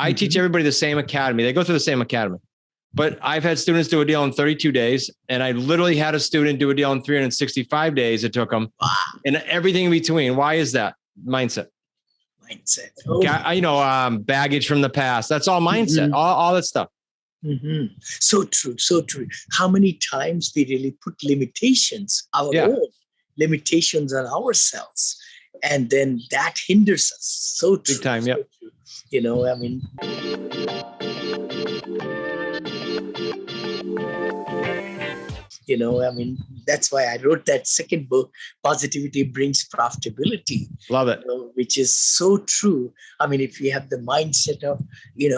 I teach everybody the same academy. They go through the same academy. But I've had students do a deal in 32 days, and I literally had a student do a deal in 365 days. It took them, and everything in between. Why is that? Mindset. Oh. Baggage from the past. That's all mindset. All that stuff. So true. So true. How many times we really put limitations, our own limitations on ourselves, and then that hinders us. So true. Big time. Yeah. That's why I wrote that second book, Positivity Brings Profitability. Love it. Which is so true. If you have the mindset of,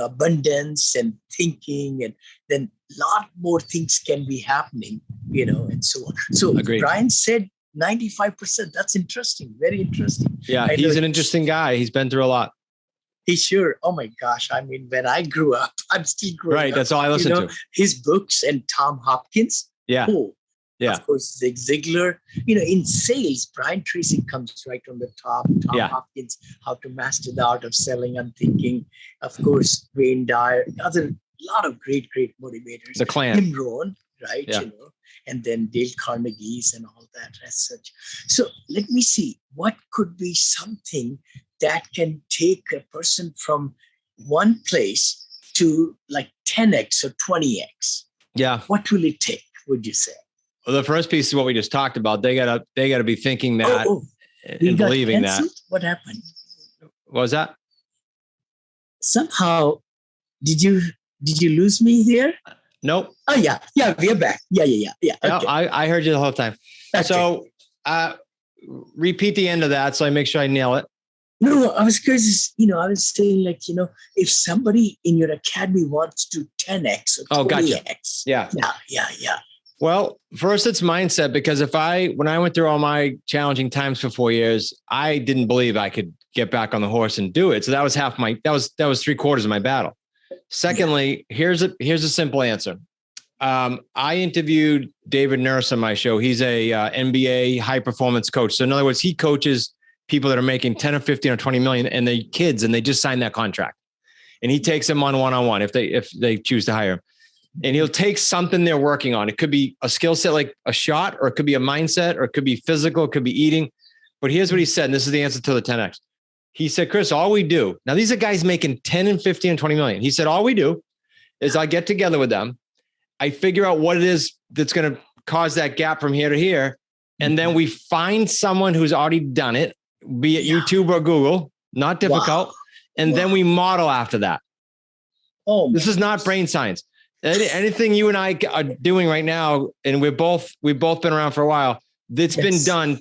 abundance and thinking, and then a lot more things can be happening, and so on. So Agreed. Brian said 95%. That's interesting. Very interesting. Yeah. He's an interesting guy. He's been through a lot. He's sure. Oh my gosh. when I grew up, I'm still growing up. Right. That's all I listen to. His books and Tom Hopkins. Yeah. Oh, yeah. Of course, Zig Ziglar. In sales, Brian Tracy comes right on the top. Tom Hopkins, How to Master the Art of Selling and Thinking. Of course, Wayne Dyer. Lot of great motivators. The Clan. Jim Rohn, right? Yeah. And then Dale Carnegie's and all that as such. So let me see. What could be something that can take a person from one place to like 10x or 20x? Yeah. What will it take, would you say? Well, the first piece is what we just talked about. They gotta be thinking that and believing that. What happened? What was that? Somehow, did you lose me here? Nope. Oh yeah, we're back. Yeah. Okay. I heard you the whole time. Okay. So, repeat the end of that so I make sure I nail it. No, I was curious. I was saying if somebody in your academy wants to 10x or 20x. Gotcha. Yeah. Well, first it's mindset, because when I went through all my challenging times for 4 years, I didn't believe I could get back on the horse and do it. So that was that was 3/4 of my battle. Secondly, here's a simple answer. I interviewed David Nurse on my show. He's a NBA high performance coach. So in other words, he coaches people that are making 10 or 15 or 20 million and they kids, and they just signed that contract, and he takes them on one-on-one if they choose to hire him. And he'll take something they're working on. It could be a skill set like a shot, or it could be a mindset, or it could be physical, it could be eating. But here's what he said, and this is the answer to the 10X. He said, Chris, all we do, now these are guys making 10 and 15 and 20 million. He said, all we do is I get together with them. I figure out what it is that's going to cause that gap from here to here. And then we find someone who's already done it, be it YouTube or Google, not difficult. Wow. And then we model after that. Oh, this is not brain science. Anything you and I are doing right now, and we've both been around for a while, that's been done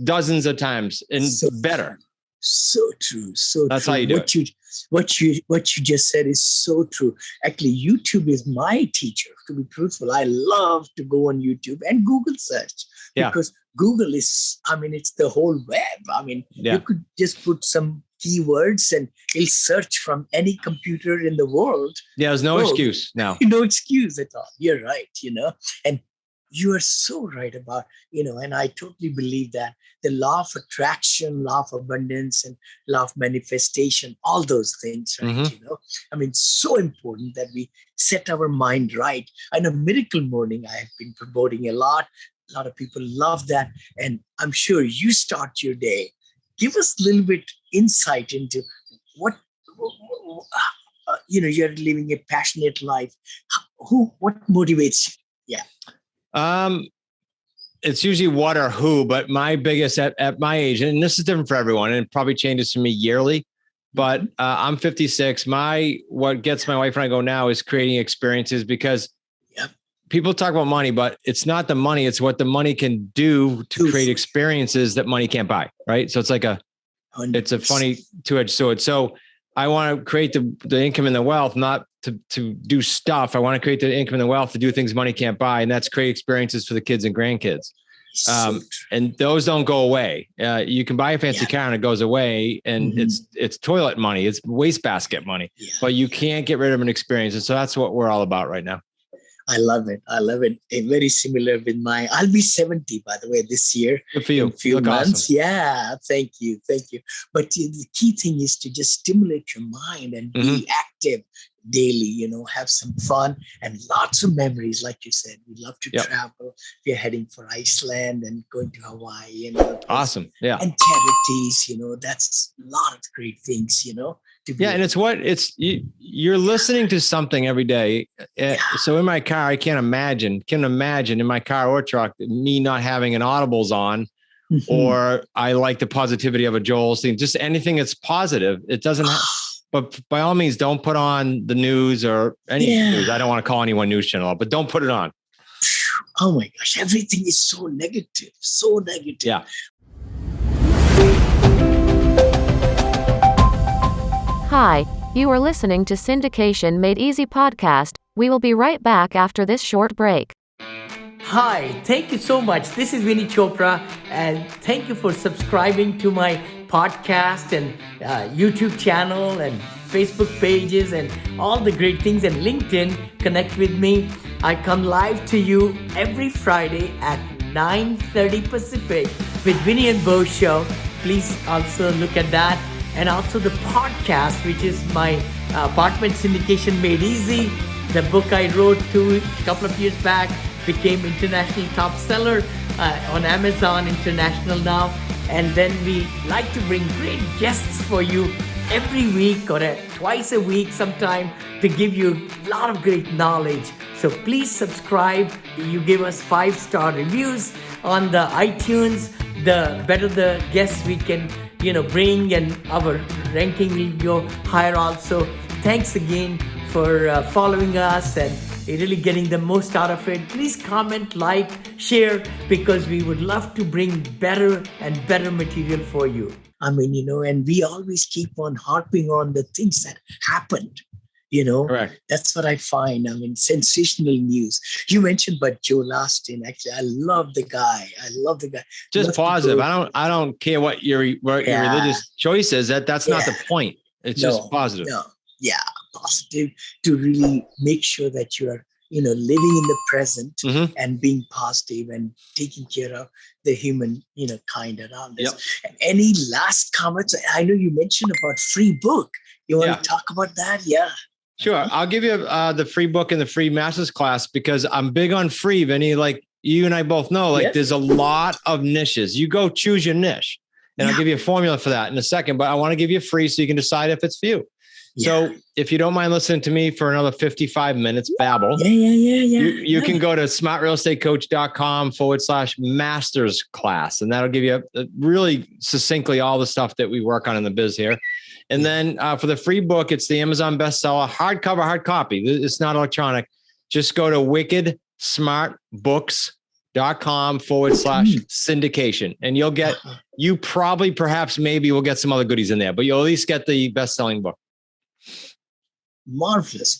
dozens of times and better. So true. So that's true. How you do it. What you just said is so true. Actually, YouTube is my teacher. To be truthful, I love to go on YouTube and Google search because Google is, it's the whole web. You could just put some keywords and it'll search from any computer in the world. Yeah, there's no excuse now. No excuse at all. You're right, and you are so right about, and I totally believe that the law of attraction, law of abundance, and law of manifestation, all those things, right? Mm-hmm. So important that we set our mind right. I know Miracle Morning, I have been promoting a lot. A lot of people love that. And I'm sure you start your day. Give us a little bit insight into what, you're living a passionate life. What motivates you? Yeah. It's usually what or who, but my biggest at my age, and this is different for everyone, and it probably changes for me yearly, but I'm 56. What gets my wife and I go now is creating experiences, because people talk about money, but it's not the money. It's what the money can do to create experiences that money can't buy. Right. So it's like it's a funny two-edged sword. So I want to create the income and the wealth, not to do stuff. I want to create the income and the wealth to do things money can't buy. And that's create experiences for the kids and grandkids. And those don't go away. You can buy a fancy car and it goes away, and it's toilet money. It's wastebasket money, but you can't get rid of an experience. And so that's what we're all about right now. I love it. Very similar with I'll be 70, by the way, this year. Good for you. In a few months. Awesome. Yeah. Thank you. But the key thing is to just stimulate your mind and be active daily, have some fun and lots of memories. Like you said, we love to travel. We're heading for Iceland and going to Hawaii and awesome. Yeah. And charities, that's a lot of great things, and you're listening to something every day. So in my car, I can't imagine in my car or truck, me not having an Audibles on, or I like the positivity of a Joel thing, just anything that's positive. It doesn't but by all means, don't put on the news or any news. I don't want to call anyone news channel, but don't put it on. Oh my gosh. Everything is so negative. Yeah. Hi, you are listening to Syndication Made Easy podcast. We will be right back after this short break. Hi, thank you so much. This is Vinney Chopra, and thank you for subscribing to my podcast and YouTube channel and Facebook pages and all the great things, and LinkedIn. Connect with me. I come live to you every Friday at 9:30 Pacific with Vinney and Bo show. Please also look at that. And also the podcast, which is my Apartment Syndication Made Easy. The book I wrote a couple of years back became international top seller on Amazon International now. And then we like to bring great guests for you every week or twice a week sometime to give you a lot of great knowledge. So please subscribe. You give us 5-star reviews on the iTunes. The better the guests we can bring, and our ranking will go higher also. Thanks again for following us and really getting the most out of it. Please comment, like, share, because we would love to bring better and better material for you. And we always keep on harping on the things that happened. Correct. That's what I find. Sensational news. You mentioned about Joel Austin. Actually, I love the guy. Just positive. I don't care what your religious choice is. That's not the point. It's just positive. No. Yeah, positive to really make sure that you are, living in the present and being positive and taking care of the human, kind around us. And any last comments? I know you mentioned about free book. You want to talk about that? Yeah. Sure. I'll give you the free book and the free master's class, because I'm big on free, Vinney. Like you and I both know, there's a lot of niches. You go choose your niche, and I'll give you a formula for that in a second, but I want to give you free so you can decide if it's for you. So if you don't mind listening to me for another 55 minutes, babble. You can go to smartrealestatecoach.com/masters class. And that'll give you really succinctly all the stuff that we work on in the biz here. And then for the free book, it's the Amazon bestseller, hardcover, hard copy. It's not electronic. Just go to wickedsmartbooks.com/syndication. And you'll get, maybe we'll get some other goodies in there, but you'll at least get the best-selling book. Marvelous.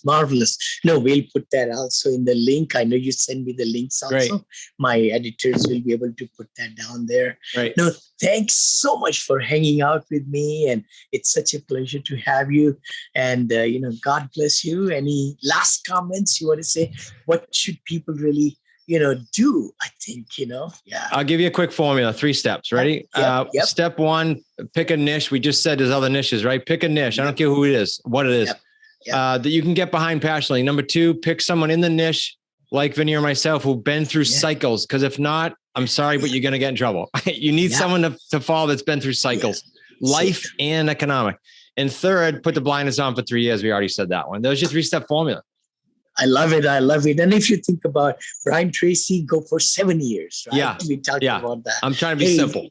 No, we'll put that also in the link. I know you send me the links also. Great. My editors will be able to put that down there. Right. No, thanks so much for hanging out with me. And it's such a pleasure to have you. And, God bless you. Any last comments you want to say? What should people really, do? I think, I'll give you a quick formula, 3 steps. Ready? Step 1, pick a niche. We just said there's other niches, right? Pick a niche. I don't care who it is, what it is. That you can get behind passionately. Number 2, pick someone in the niche like Vinney or myself who've been through cycles. Because if not, I'm sorry, but you're going to get in trouble. You need someone to follow that's been through cycles, life and economic. And 3rd, put the blinders on for 3 years. We already said that one. That was your 3-step formula. I love it. And if you think about Brian Tracy, go for 7 years, right? Yeah. We talked about that. I'm trying to be simple.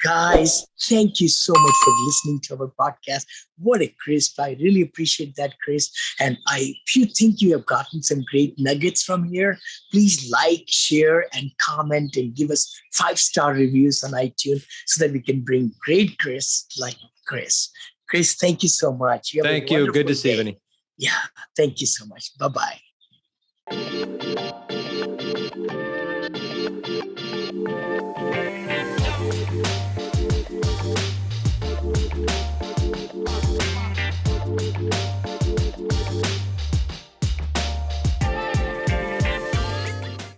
Guys, thank you so much for listening to our podcast. What a crisp. I really appreciate that, Chris. And if you think you have gotten some great nuggets from here, please like, share, and comment, and give us 5-star reviews on iTunes so that we can bring great Chris like Chris. Chris, thank you so much. Thank you. Good to see you, Vinney. Yeah, thank you so much. Bye-bye.